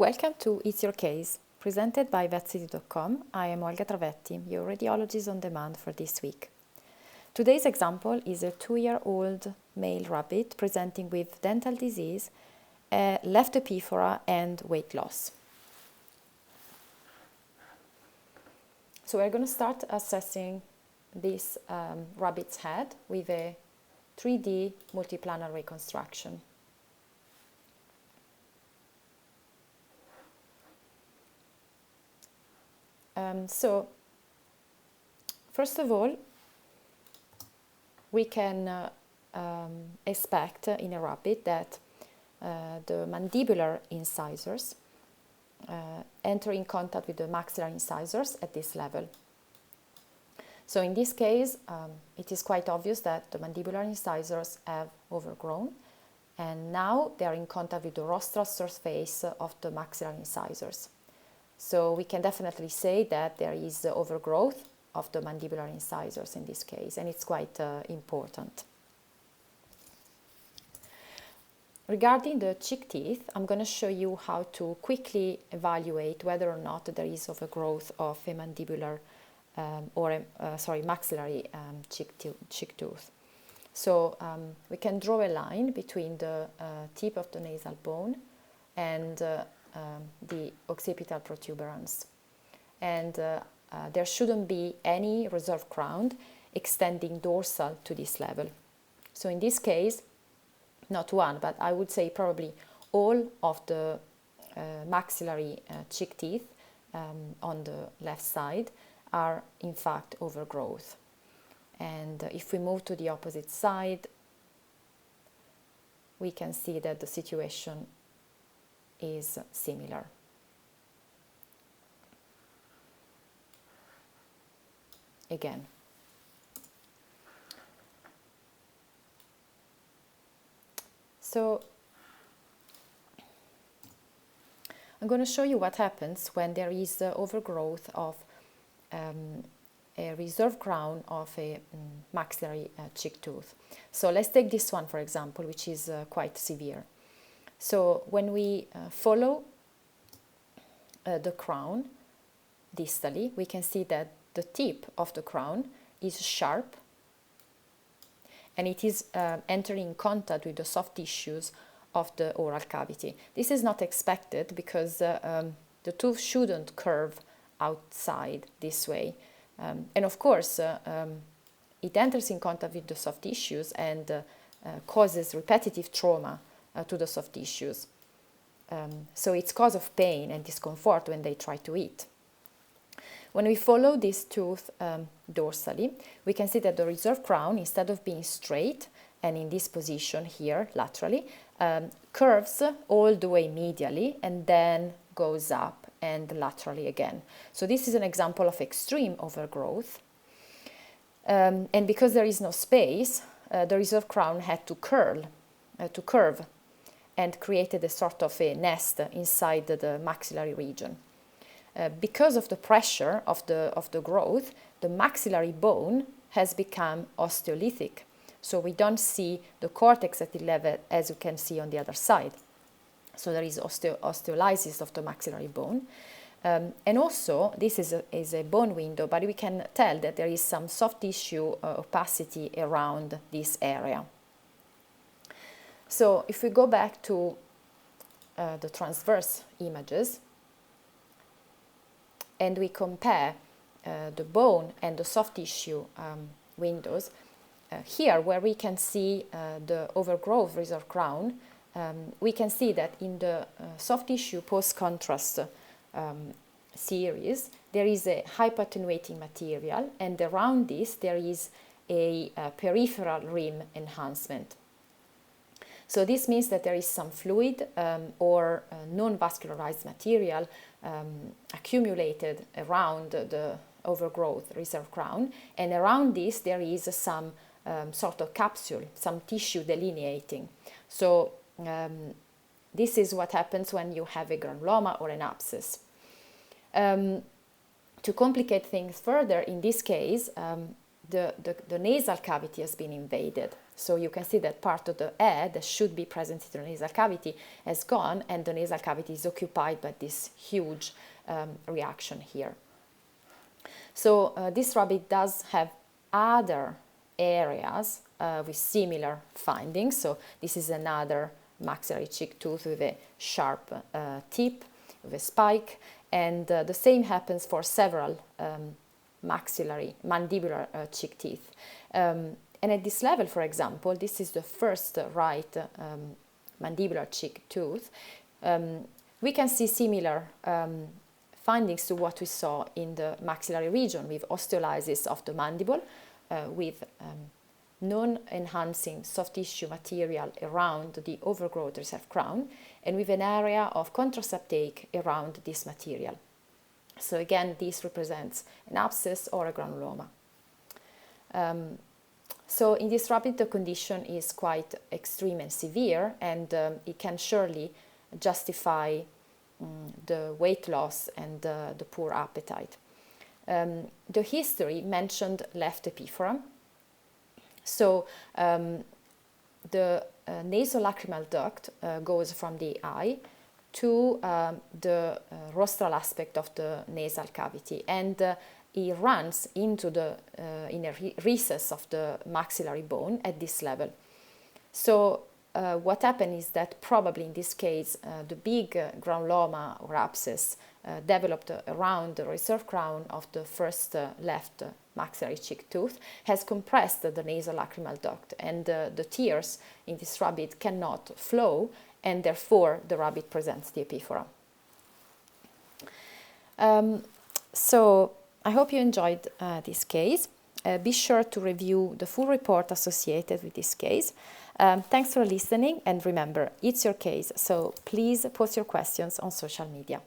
Welcome to It's Your Case, presented by vetcity.com. I am Olga Travetti, your radiologist on demand for this week. Today's example is a 2-year-old male rabbit presenting with dental disease, left epiphora and weight loss. So we're going to start assessing this rabbit's head with a 3D multiplanar reconstruction. So, first of all, we can expect in a rabbit that the mandibular incisors enter in contact with the maxillary incisors at this level. So in this case, it is quite obvious that the mandibular incisors have overgrown, and now they are in contact with the rostral surface of the maxillary incisors. So we can definitely say that there is overgrowth of the mandibular incisors in this case, and it's quite important. Regarding the cheek teeth, I'm going to show you how to quickly evaluate whether or not there is overgrowth of a mandibular maxillary cheek tooth. So we can draw a line between the tip of the nasal bone and the occipital protuberance, and there shouldn't be any reserve crown extending dorsal to this level. So in this case, not one, but I would say probably all of the maxillary cheek teeth on the left side are in fact overgrowth. And if we move to the opposite side, we can see that the situation is similar. Again. So I'm going to show you what happens when there is overgrowth of a reserve crown of a maxillary cheek tooth. So let's take this one, for example, which is quite severe. So when we follow the crown distally, we can see that the tip of the crown is sharp, and it is entering in contact with the soft tissues of the oral cavity. This is not expected because the tooth shouldn't curve outside this way. And of course, it enters in contact with the soft tissues and causes repetitive trauma to the soft tissues. So it's cause of pain and discomfort when they try to eat. When we follow this tooth dorsally, we can see that the reserve crown, instead of being straight and in this position here laterally, curves all the way medially and then goes up and laterally again. So this is an example of extreme overgrowth. And because there is no space, the reserve crown had to curve, and created a sort of a nest inside the maxillary region. Because of the pressure of the growth, the maxillary bone has become osteolithic. So we don't see the cortex at the level as you can see on the other side. So there is osteolysis of the maxillary bone. And also, this is a bone window, but we can tell that there is some soft tissue opacity around this area. So if we go back to the transverse images and we compare the bone and the soft tissue windows, here where we can see the overgrowth reserve crown, we can see that in the soft tissue post-contrast series, there is a hypoattenuating material, and around this there is a peripheral rim enhancement. So this means that there is some fluid or non-vascularized material accumulated around the overgrowth reserve crown, and around this there is some sort of capsule, some tissue delineating. So this is what happens when you have a granuloma or an abscess. To complicate things further, in this case, the nasal cavity has been invaded. So you can see that part of the air that should be present in the nasal cavity has gone, and the nasal cavity is occupied by this huge reaction here. So this rabbit does have other areas with similar findings. So this is another maxillary cheek tooth with a sharp tip, with a spike, and the same happens for several mandibular cheek teeth. And at this level, for example, this is the first right mandibular cheek tooth. We can see similar findings to what we saw in the maxillary region, with osteolysis of the mandible, with non-enhancing soft tissue material around the overgrowth reserve crown, and with an area of contrast uptake around this material. So again, this represents an abscess or a granuloma. So in this rabbit, the condition is quite extreme and severe, and it can surely justify the weight loss and the poor appetite. The history mentioned left epiphora. So the nasolacrimal duct goes from the eye to the rostral aspect of the nasal cavity, and it runs into the inner recess of the maxillary bone at this level. So what happened is that probably in this case the big granuloma or abscess developed around the reserve crown of the first left maxillary cheek tooth has compressed the nasolacrimal duct, and the tears in this rabbit cannot flow, and therefore the rabbit presents the epiphora. So I hope you enjoyed this case. Be sure to review the full report associated with this case. Thanks for listening, and remember, it's your case, so please post your questions on social media.